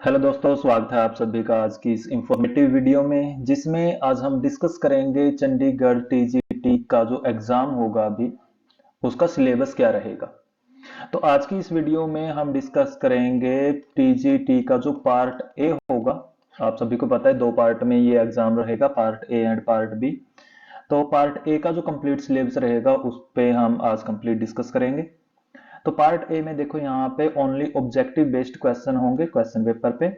Hello दोस्तों, स्वागत है आप सभी का आज की इस इंफॉर्मेटिव वीडियो में, जिसमें आज हम डिस्कस करेंगे चंडीगढ़ टीजीटी का जो एग्जाम होगा अभी उसका सिलेबस क्या रहेगा। तो आज की इस वीडियो में हम डिस्कस करेंगे टीजीटी का जो पार्ट ए होगा। आप सभी को पता है दो पार्ट में ये एग्जाम रहेगा, part A and part B. तो पार्ट ए का जो कंप्लीट सिलेबस रहेगा उस पे हम आज कंप्लीट डिस्कस करेंगे। तो पार्ट ए में देखो यहाँ पे ओनली ऑब्जेक्टिव बेस्ड क्वेश्चन होंगे क्वेश्चन पेपर पे।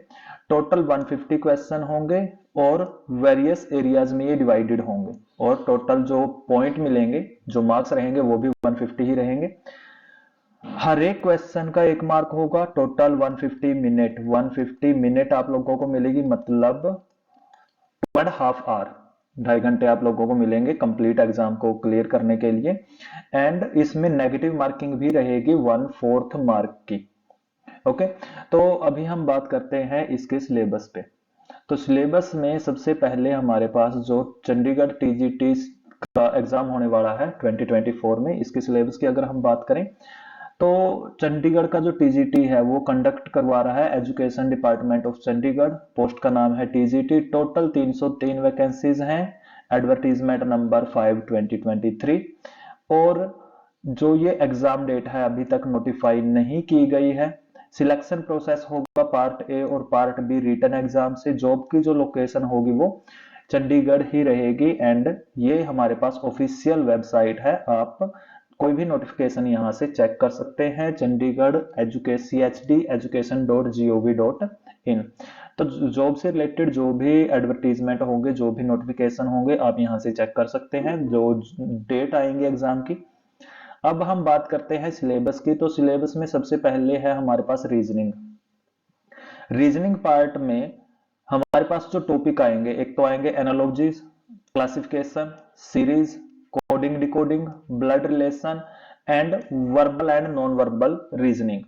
टोटल 150 क्वेश्चन होंगे और वेरियस एरियाज में ये डिवाइडेड होंगे, और टोटल जो पॉइंट मिलेंगे, जो मार्क्स रहेंगे वो भी 150 ही रहेंगे। हर एक क्वेश्चन का एक मार्क होगा। टोटल 150 मिनट आप लोगों को मिलेगी, मतलब 1.5 आवर, 2.5 घंटे आप लोगों को मिलेंगे कंप्लीट एग्जाम को क्लियर करने के लिए। एंड इसमें नेगेटिव मार्किंग भी रहेगी 1/4 मार्क की। ओके, तो अभी हम बात करते हैं इसके सिलेबस पे। तो सिलेबस में सबसे पहले हमारे पास जो चंडीगढ़ टीजीटी का एग्जाम होने वाला है 2024 में, इसके सिलेबस की अगर हम बात करें तो चंडीगढ़ का जो टीजीटी है वो कंडक्ट करवा रहा है education department of Chandigarh. Post का नाम है टीजीटी। टोटल 303 वैकेंसीज हैं। Advertisement number 5/2023। और जो ये एग्जाम डेट है अभी तक नोटिफाई नहीं की गई है। सिलेक्शन प्रोसेस होगा पार्ट ए और पार्ट बी रिटन एग्जाम से। जॉब की जो लोकेशन होगी वो चंडीगढ़ ही रहेगी। एंड ये हमारे पास ऑफिशियल वेबसाइट है, आप कोई भी नोटिफिकेशन यहाँ से चेक कर सकते हैं, चंडीगढ़ education.gov.in। तो जॉब से रिलेटेड जो भी एडवर्टीजमेंट होंगे, जो भी नोटिफिकेशन होंगे, आप यहाँ से चेक कर सकते हैं जो डेट आएंगे एग्जाम की। अब हम बात करते हैं सिलेबस की। तो सिलेबस में सबसे पहले है हमारे पास रीजनिंग। रीजनिंग पार्ट में हमारे पास जो टॉपिक आएंगे, एक तो आएंगे analogies, classification, series, coding decoding, blood relation and verbal and non verbal reasoning.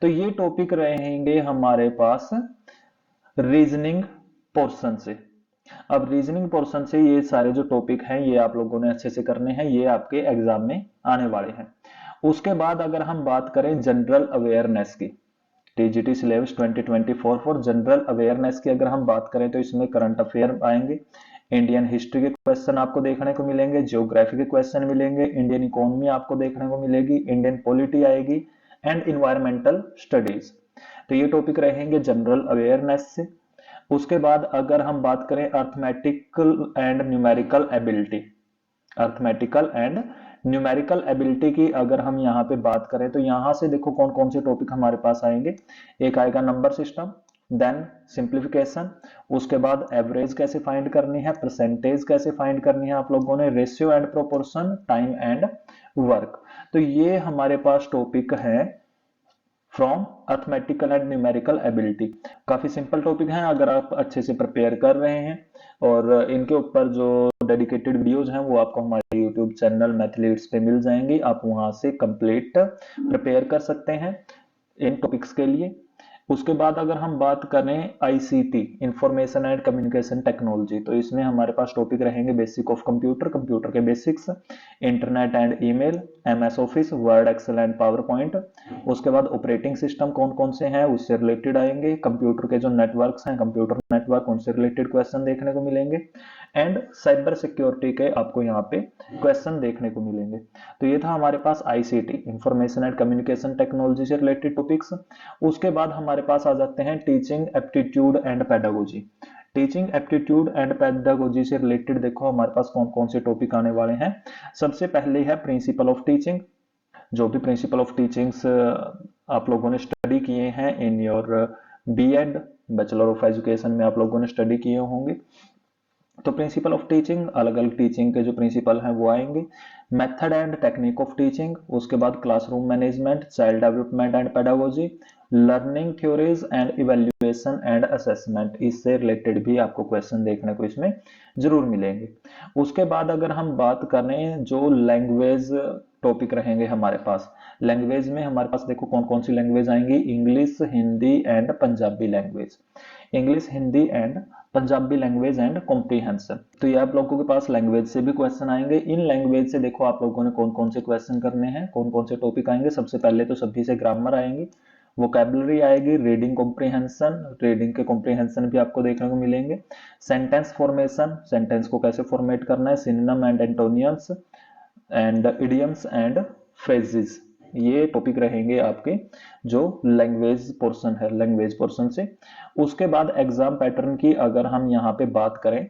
तो ये टॉपिक रहेंगे हमारे पास रीजनिंग पोर्शन से। अब रीजनिंग पोर्शन से ये सारे जो टॉपिक हैं ये आप लोगों ने अच्छे से करने हैं, ये आपके एग्जाम में आने वाले हैं। उसके बाद अगर हम बात करें जनरल अवेयरनेस की, TGT syllabus 2024 for general awareness की अगर हम बात करें तो इसमें करंट अफेयर आएंगे, इंडियन हिस्ट्री के क्वेश्चन आपको देखने को मिलेंगे, ज्योग्राफी के क्वेश्चन मिलेंगे, इंडियन इकोनॉमी आपको देखने को मिलेगी, इंडियन पॉलिटी आएगी एंड इन्वायरमेंटल स्टडीज। तो ये टॉपिक रहेंगे जनरल अवेयरनेस से। उसके बाद अगर हम बात करें arithmetical and numerical ability, arithmetical and numerical ability की अगर हम यहाँ पे बात करें तो यहाँ से देखो कौन कौन से टॉपिक हमारे पास आएंगे। एक आएगा नंबर सिस्टम, देन सिंप्लीफिकेशन, उसके बाद एवरेज कैसे फाइंड करनी है, परसेंटेज कैसे फाइंड करनी है आप लोगों ने, ratio and proportion, time and work. तो ये हमारे पास टॉपिक है from arithmetical and numerical ability. काफी सिंपल टॉपिक हैं अगर आप अच्छे से प्रिपेयर कर रहे हैं, और इनके ऊपर जो डेडिकेटेड वीडियोज हैं वो आपको हमारे यूट्यूब चैनल मैथलीड्स पे मिल जाएंगी, आप वहां से कंप्लीट प्रिपेयर कर सकते हैं इन टॉपिक्स के लिए। उसके बाद अगर हम बात करें ICT, information and communication technology, तो इसमें हमारे पास टॉपिक रहेंगे बेसिक ऑफ कंप्यूटर, कंप्यूटर के basics, internet and email, MS Office, Word, Excel and PowerPoint. उसके बाद ऑपरेटिंग सिस्टम कौन कौन से हैं उससे रिलेटेड आएंगे, कंप्यूटर के जो नेटवर्क्स हैं, कंप्यूटर नेटवर्क, उनसे रिलेटेड क्वेश्चन देखने को मिलेंगे, एंड साइबर सिक्योरिटी के आपको यहाँ पे क्वेश्चन देखने को मिलेंगे। तो ये था हमारे पास ICT, information and communication technology से रिलेटेड टॉपिक्स। उसके बाद हमारे पास आ जाते हैं teaching aptitude and pedagogy. Teaching aptitude and pedagogy से रिलेटेड देखो हमारे पास कौन कौन से टॉपिक आने वाले हैं। सबसे पहले है प्रिंसिपल ऑफ टीचिंग। जो भी प्रिंसिपल ऑफ टीचिंग्स आप लोगों ने स्टडी किए हैं in your BEd, bachelor of education में आप लोगों ने स्टडी किए होंगे, तो प्रिंसिपल ऑफ टीचिंग, अलग अलग टीचिंग के जो प्रिंसिपल हैं वो आएंगे। Method and technique of teaching, उसके बाद classroom management, child development and pedagogy, learning theories and evaluation and assessment, इससे रिलेटेड भी आपको क्वेश्चन देखने को इसमें जरूर मिलेंगे। उसके बाद अगर हम बात करें जो लैंग्वेज टॉपिक रहेंगे हमारे पास, लैंग्वेज में हमारे पास देखो कौन कौन सी लैंग्वेज आएंगी, English, Hindi and Punjabi language, English, Hindi and Punjabi language and comprehension. तो ये आप लोगों के पास लैंग्वेज से भी क्वेश्चन आएंगे। इन लैंग्वेज से देखो आप लोगों ने कौन कौन से क्वेश्चन करने हैं, कौन कौन से टॉपिक आएंगे। सबसे पहले तो सभी से ग्रामर आएंगी, वोकेबलरी आएगी, रीडिंग कॉम्प्रिहेंशन, रीडिंग के कॉम्प्रिहेंशन भी आपको देखने को मिलेंगे। सेंटेंस फॉर्मेशन, सेंटेंस को कैसे फॉर्मेट करना है, synonym and एंटोनियम्स and idioms and phrases, ये टॉपिक रहेंगे आपके जो लैंग्वेज पोर्शन है, लैंग्वेज पोर्शन से। उसके बाद एग्जाम पैटर्न की अगर हम यहाँ पे बात करें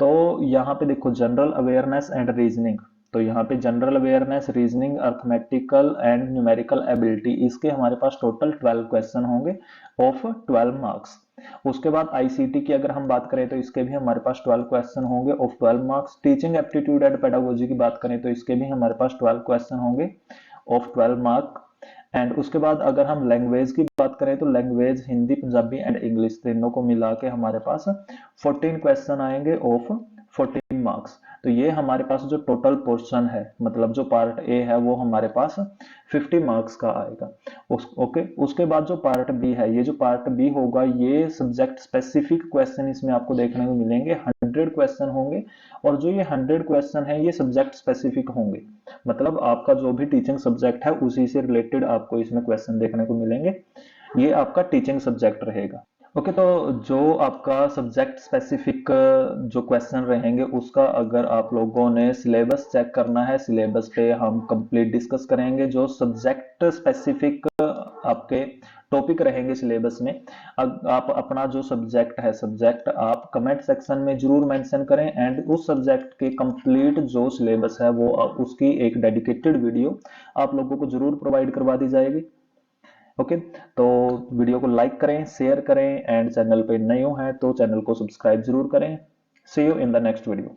तो यहाँ पे देखो जनरल अवेयरनेस एंड रीजनिंग, तो यहाँ पे general awareness, reasoning, arithmetical and numerical ability, इसके हमारे पास टोटल 12 क्वेश्चन होंगे ऑफ 12 मार्क्स। उसके बाद आईसीटी की अगर हम बात करें तो इसके भी हमारे पास 12 क्वेश्चन होंगे of 12 marks. Teaching aptitude and pedagogy की बात करें तो इसके भी हमारे पास 12 क्वेश्चन होंगे ऑफ 12 मार्क। एंड उसके बाद अगर हम लैंग्वेज की बात करें तो language Hindi, Punjabi and English तीनों को मिला के हमारे पास 14 क्वेश्चन आएंगे ऑफ 14 मार्क्स। तो ये हमारे पास जो टोटल पोर्शन है, मतलब जो पार्ट ए है वो हमारे पास 50 मार्क्स का आएगा। ओके, उसके बाद जो पार्ट बी है, ये जो पार्ट बी होगा ये सब्जेक्ट स्पेसिफिक क्वेश्चन इसमें आपको देखने को मिलेंगे, 100 क्वेश्चन होंगे। और जो ये 100 क्वेश्चन है ये सब्जेक्ट स्पेसिफिक होंगे, मतलब आपका जो भी टीचिंग सब्जेक्ट है उसी से रिलेटेड आपको इसमें क्वेश्चन देखने को मिलेंगे। ये आपका टीचिंग सब्जेक्ट रहेगा। ओके, तो जो आपका सब्जेक्ट स्पेसिफिक जो क्वेश्चन रहेंगे उसका अगर आप लोगों ने सिलेबस चेक करना है, सिलेबस पे हम कंप्लीट डिस्कस करेंगे। जो सब्जेक्ट स्पेसिफिक आपके टॉपिक रहेंगे सिलेबस में, आप अपना जो सब्जेक्ट है, सब्जेक्ट आप कमेंट सेक्शन में जरूर मेंशन करें एंड उस सब्जेक्ट के कंप्लीट जो सिलेबस है वो उसकी एक डेडिकेटेड वीडियो आप लोगों को जरूर प्रोवाइड करवा दी जाएगी। ओके, तो वीडियो को लाइक करें, शेयर करें एंड चैनल पे नए हो हैं तो चैनल को सब्सक्राइब जरूर करें। See you in the next video.